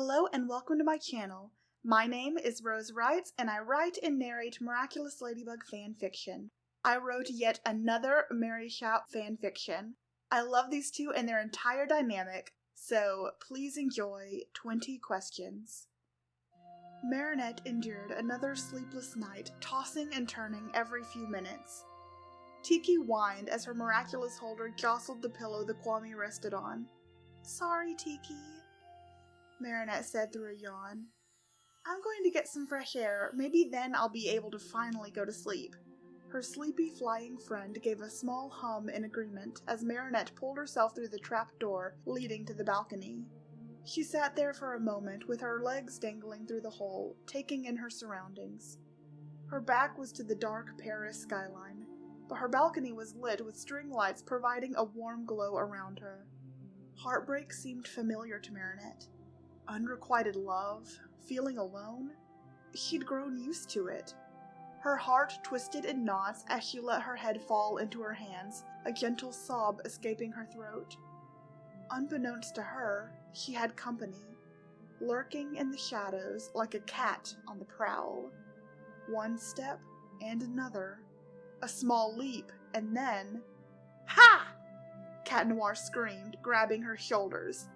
Hello and welcome to my channel. My name is Rose Writes and I write and narrate Miraculous Ladybug fanfiction. I wrote yet another Marichat fanfiction. I love these two and their entire dynamic, so please enjoy 20 questions. Marinette endured another sleepless night, tossing and turning every few minutes. Tiki whined as her Miraculous holder jostled the pillow the Kwame rested on. "Sorry, Tiki," Marinette said through a yawn. "I'm going to get some fresh air. Maybe then I'll be able to finally go to sleep." Her sleepy flying friend gave a small hum in agreement as Marinette pulled herself through the trap door leading to the balcony. She sat there for a moment with her legs dangling through the hole, taking in her surroundings. Her back was to the dark Paris skyline, but her balcony was lit with string lights providing a warm glow around her. Heartbreak seemed familiar to Marinette. Unrequited love, feeling alone. She'd grown used to it. Her heart twisted in knots as she let her head fall into her hands, a gentle sob escaping her throat. Unbeknownst to her, she had company, lurking in the shadows like a cat on the prowl. One step and another, a small leap, and then... "Ha!" Cat Noir screamed, grabbing her shoulders.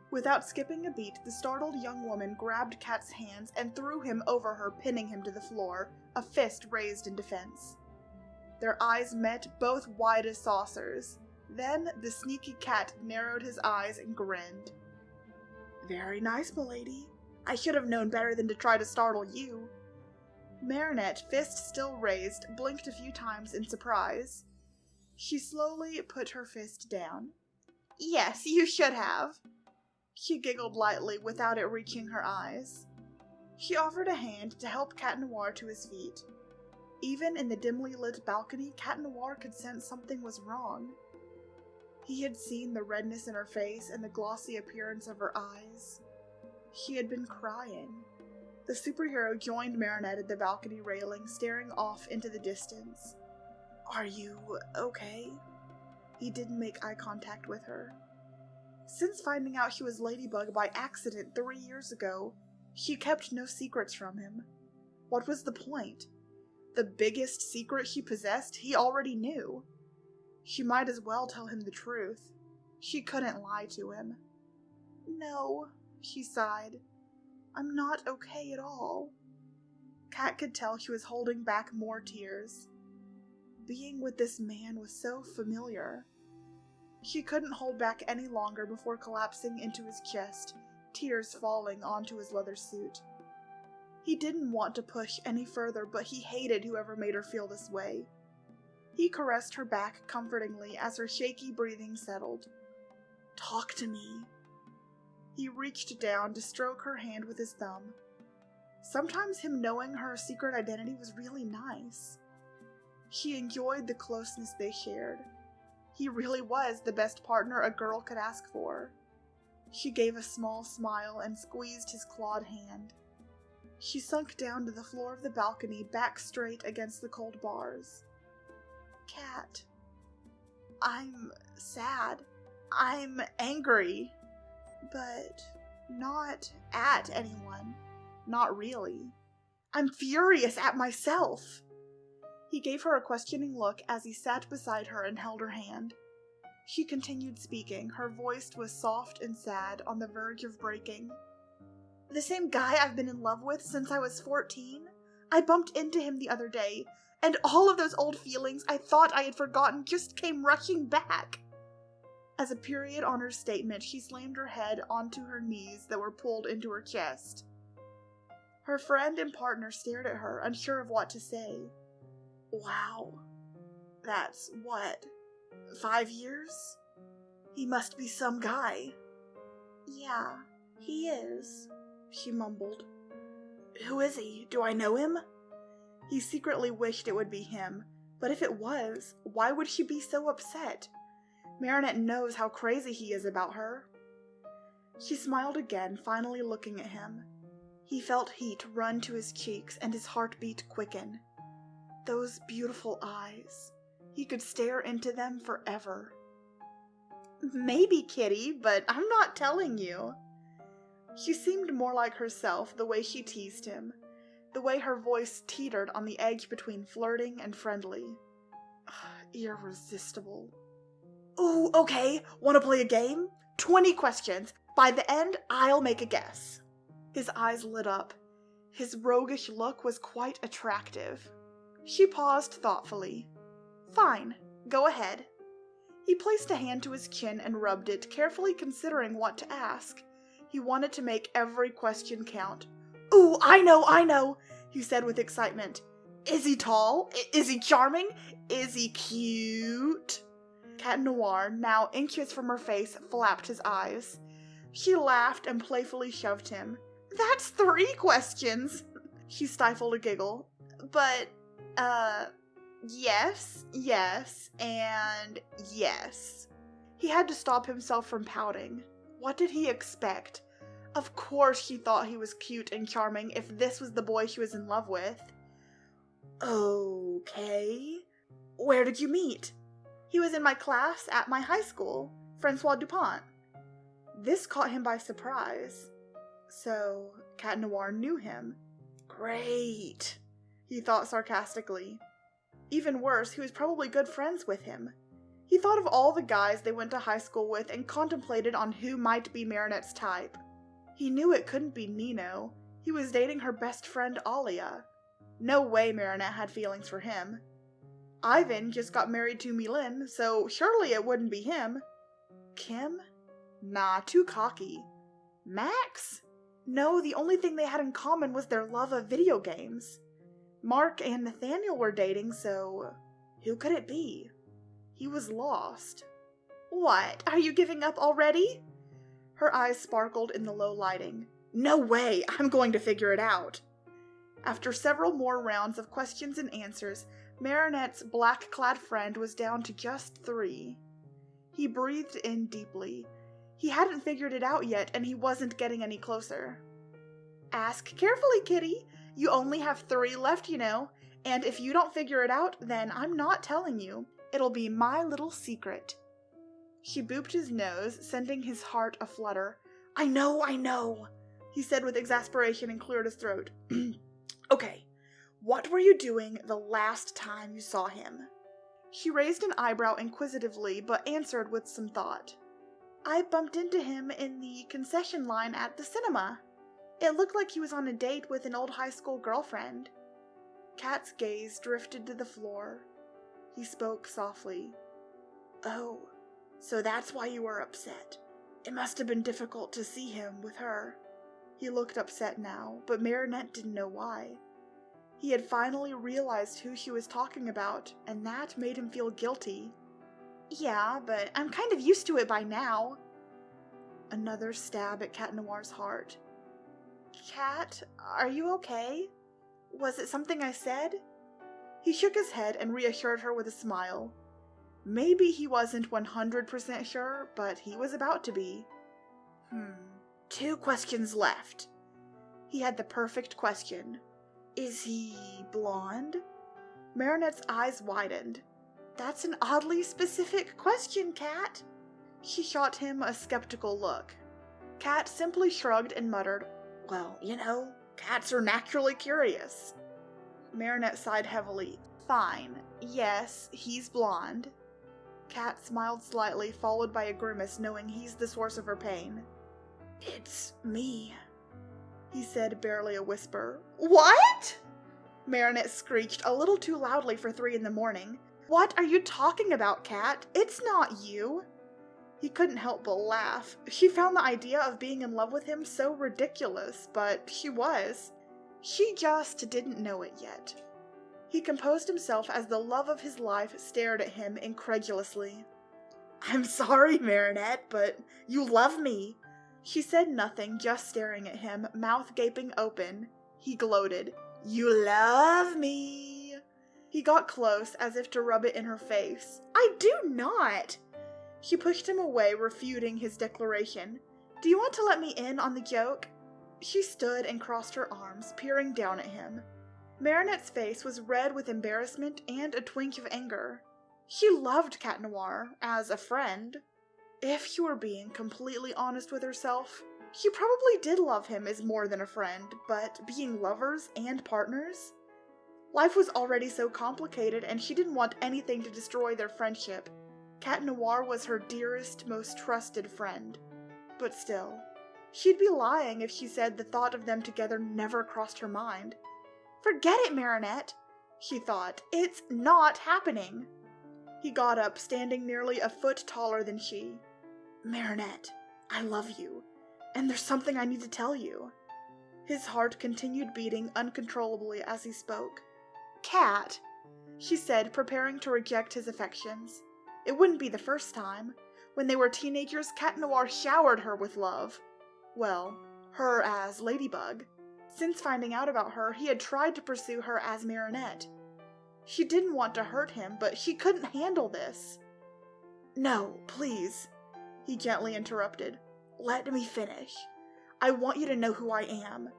Without skipping a beat, the startled young woman grabbed Cat's hands and threw him over her, pinning him to the floor, a fist raised in defense. Their eyes met, both wide as saucers. Then the sneaky Cat narrowed his eyes and grinned. "Very nice, milady. I should have known better than to try to startle you." Marinette, fist still raised, blinked a few times in surprise. She slowly put her fist down. "Yes, you should have." She giggled lightly without it reaching her eyes. She offered a hand to help Cat Noir to his feet. Even in the dimly lit balcony, Cat Noir could sense something was wrong. He had seen the redness in her face and the glossy appearance of her eyes. She had been crying. The superhero joined Marinette at the balcony railing, staring off into the distance. "Are you okay?" He didn't make eye contact with her. Since finding out she was Ladybug by accident 3 years ago, she kept no secrets from him. What was the point? The biggest secret she possessed he already knew. She might as well tell him the truth. She couldn't lie to him. "No," she sighed. "I'm not okay at all." Cat could tell she was holding back more tears. Being with this man was so familiar. She couldn't hold back any longer before collapsing into his chest, tears falling onto his leather suit. He didn't want to push any further, but he hated whoever made her feel this way. He caressed her back comfortingly as her shaky breathing settled. "Talk to me." He reached down to stroke her hand with his thumb. Sometimes him knowing her secret identity was really nice. She enjoyed the closeness they shared. He really was the best partner a girl could ask for. She gave a small smile and squeezed his clawed hand. She sunk down to the floor of the balcony, back straight against the cold bars. "Cat, I'm sad. I'm angry. But not at anyone. Not really. I'm furious at myself." He gave her a questioning look as he sat beside her and held her hand. She continued speaking. Her voice was soft and sad, on the verge of breaking. "The same guy I've been in love with since I was 14? I bumped into him the other day, and all of those old feelings I thought I had forgotten just came rushing back." As a period on her statement, she slammed her head onto her knees that were pulled into her chest. Her friend and partner stared at her, unsure of what to say. "Wow. That's what? 5 years? He must be some guy." "Yeah, he is," she mumbled. "Who is he? Do I know him?" He secretly wished it would be him, but if it was, why would she be so upset? Marinette knows how crazy he is about her. She smiled again, finally looking at him. He felt heat run to his cheeks and his heartbeat quicken. Those beautiful eyes. He could stare into them forever. "Maybe, kitty, but I'm not telling you." She seemed more like herself the way she teased him, the way her voice teetered on the edge between flirting and friendly. Irresistible. Ooh, okay, wanna play a game? 20 questions. By the end, I'll make a guess. His eyes lit up. His roguish look was quite attractive. She paused thoughtfully. Fine, go ahead. He placed a hand to his chin and rubbed it, carefully considering what to ask. He wanted to make every question count. Ooh, I know, he said with excitement. Is he tall? Is he charming? Is he cute? Cat Noir, now inches from her face, flapped his eyes. She laughed and playfully shoved him. That's 3 questions! She stifled a giggle. But, yes, and yes. He had to stop himself from pouting. What did he expect? Of course she thought he was cute and charming if this was the boy she was in love with. Okay. Where did you meet? He was in my class at my high school, Francois Dupont. This caught him by surprise. So, Cat Noir knew him. Great, he thought sarcastically. Even worse, he was probably good friends with him. He thought of all the guys they went to high school with and contemplated on who might be Marinette's type. He knew it couldn't be Nino. He was dating her best friend Alia. No way Marinette had feelings for him. Ivan just got married to Milene, so surely it wouldn't be him. Kim? Nah, too cocky. Max? No, the only thing they had in common was their love of video games. Mark and Nathaniel were dating, so who could it be? He was lost. What? Are you giving up already? Her eyes sparkled in the low lighting. No way! I'm going to figure it out. After several more rounds of questions and answers, Marinette's black-clad friend was down to just 3. He breathed in deeply. He hadn't figured it out yet, and he wasn't getting any closer. Ask carefully, kitty. You only have 3 left, you know, and if you don't figure it out, then I'm not telling you. It'll be my little secret. She booped his nose, sending his heart aflutter. I know, he said with exasperation and cleared his throat. Okay, what were you doing the last time you saw him? She raised an eyebrow inquisitively, but answered with some thought. I bumped into him in the concession line at the cinema. It looked like he was on a date with an old high school girlfriend. Cat's gaze drifted to the floor. He spoke softly. Oh, so that's why you were upset. It must have been difficult to see him with her. He looked upset now, but Marinette didn't know why. He had finally realized who she was talking about, and that made him feel guilty. Yeah, but I'm kind of used to it by now. Another stab at Cat Noir's heart. Cat, are you okay? Was it something I said? He shook his head and reassured her with a smile. Maybe he wasn't 100% sure, but he was about to be. 2 questions left. He had the perfect question. Is he blonde? Marinette's eyes widened. That's an oddly specific question, Cat. She shot him a skeptical look. Cat simply shrugged and muttered, Well, you know, cats are naturally curious. Marinette sighed heavily. Fine. Yes, he's blonde. Cat smiled slightly, followed by a grimace, knowing he's the source of her pain. It's me, he said, barely a whisper. What? Marinette screeched a little too loudly for 3 a.m. What are you talking about, Cat? It's not you. He couldn't help but laugh. She found the idea of being in love with him so ridiculous, but she was. She just didn't know it yet. He composed himself as the love of his life stared at him incredulously. I'm sorry, Marinette, but you love me. She said nothing, just staring at him, mouth gaping open. He gloated. You love me. He got close, as if to rub it in her face. I do not. She pushed him away, refuting his declaration. Do you want to let me in on the joke? She stood and crossed her arms, peering down at him. Marinette's face was red with embarrassment and a twinge of anger. She loved Cat Noir as a friend. If she were being completely honest with herself, She probably did love him as more than a friend, but being lovers and partners? Life was already so complicated, and she didn't want anything to destroy their friendship. Cat Noir was her dearest, most trusted friend. But still, she'd be lying if she said the thought of them together never crossed her mind. Forget it, Marinette, she thought. It's not happening. He got up, standing nearly a foot taller than she. Marinette, I love you, and there's something I need to tell you. His heart continued beating uncontrollably as he spoke. Cat, she said, preparing to reject his affections. It wouldn't be the first time. When they were teenagers, Cat Noir showered her with love. Well, her as Ladybug. Since finding out about her, he had tried to pursue her as Marinette. She didn't want to hurt him, but she couldn't handle this. No, please, he gently interrupted. Let me finish. I want you to know who I am.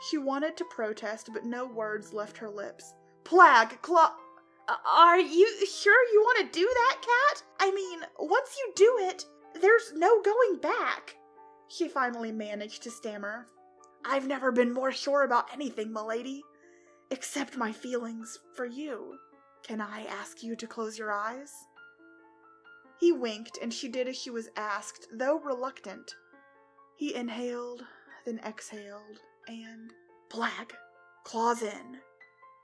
She wanted to protest, but no words left her lips. Plague, are you sure you want to do that, Cat? I mean, once you do it, there's no going back. She finally managed to stammer. I've never been more sure about anything, m'lady. Except my feelings for you. Can I ask you to close your eyes? He winked, and she did as she was asked, though reluctant. He inhaled, then exhaled, and plague, claws in.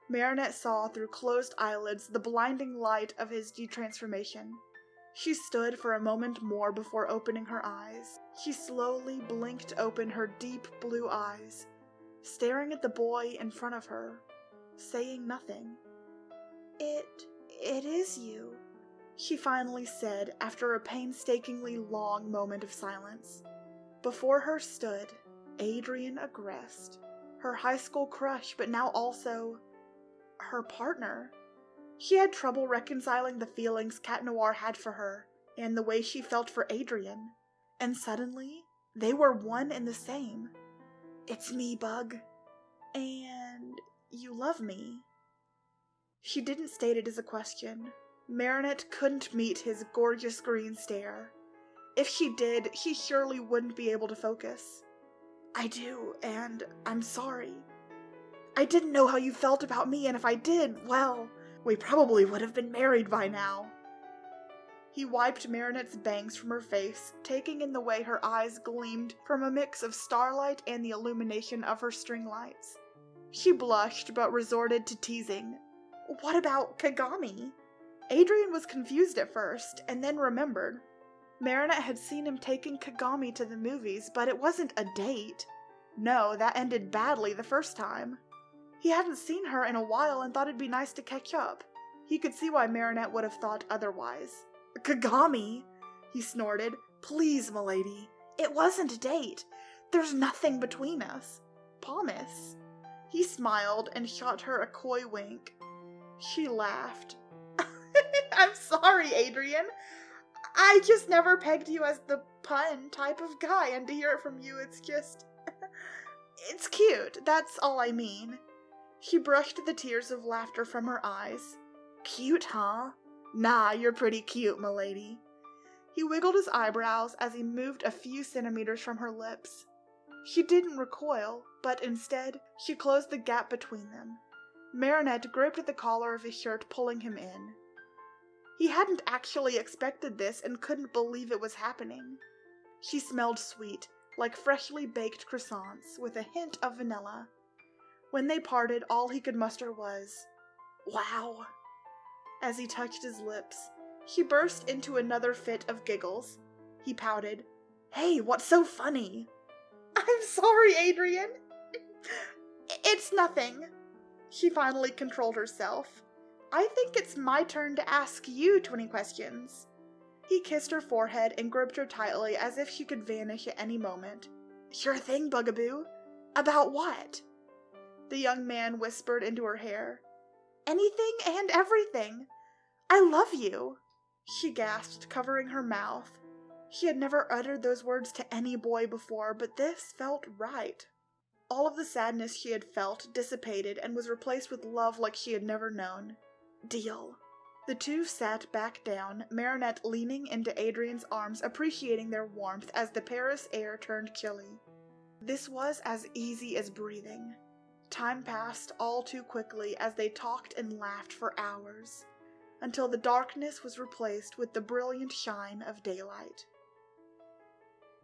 Marinette saw through closed eyelids the blinding light of his detransformation. She stood for a moment more before opening her eyes. She slowly blinked open her deep blue eyes, staring at the boy in front of her, saying nothing. It is you, she finally said after a painstakingly long moment of silence. Before her stood Adrien Agreste, her high school crush, but now also her partner. She had trouble reconciling the feelings Cat Noir had for her and the way she felt for Adrien, and suddenly they were one and the same. It's me, Bug. And you love me. She didn't state it as a question. Marinette couldn't meet his gorgeous green stare. If she did, she surely wouldn't be able to focus. I do, and I'm sorry. I didn't know how you felt about me, and if I did, well, we probably would have been married by now. He wiped Marinette's bangs from her face, taking in the way her eyes gleamed from a mix of starlight and the illumination of her string lights. She blushed, but resorted to teasing. What about Kagami? Adrien was confused at first, and then remembered. Marinette had seen him taking Kagami to the movies, but it wasn't a date. No, that ended badly the first time. He hadn't seen her in a while and thought it'd be nice to catch up. He could see why Marinette would have thought otherwise. Kagami, he snorted. Please, m'lady. It wasn't a date. There's nothing between us. Promise. He smiled and shot her a coy wink. She laughed. I'm sorry, Adrien. I just never pegged you as the pun type of guy, and to hear it from you, it's just... it's cute, that's all I mean. She brushed the tears of laughter from her eyes. Cute, huh? Nah, you're pretty cute, m'lady. He wiggled his eyebrows as he moved a few centimeters from her lips. She didn't recoil, but instead, she closed the gap between them. Marinette gripped at the collar of his shirt, pulling him in. He hadn't actually expected this and couldn't believe it was happening. She smelled sweet, like freshly baked croissants, with a hint of vanilla. When they parted, all he could muster was, wow. As he touched his lips, she burst into another fit of giggles. He pouted, Hey, what's so funny? I'm sorry, Adrien. It's nothing. She finally controlled herself. I think it's my turn to ask you 20 questions. He kissed her forehead and gripped her tightly as if she could vanish at any moment. Sure thing, Bugaboo. About what? The young man whispered into her hair. Anything and everything. I love you. She gasped, covering her mouth. She had never uttered those words to any boy before, but this felt right. All of the sadness she had felt dissipated and was replaced with love like she had never known. Deal. The two sat back down, Marinette leaning into Adrian's arms, appreciating their warmth as the Paris air turned chilly. This was as easy as breathing. Time passed all too quickly as they talked and laughed for hours, until the darkness was replaced with the brilliant shine of daylight.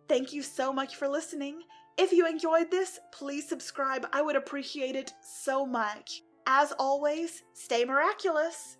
Thank you so much for listening. If you enjoyed this, please subscribe. I would appreciate it so much. As always, stay miraculous!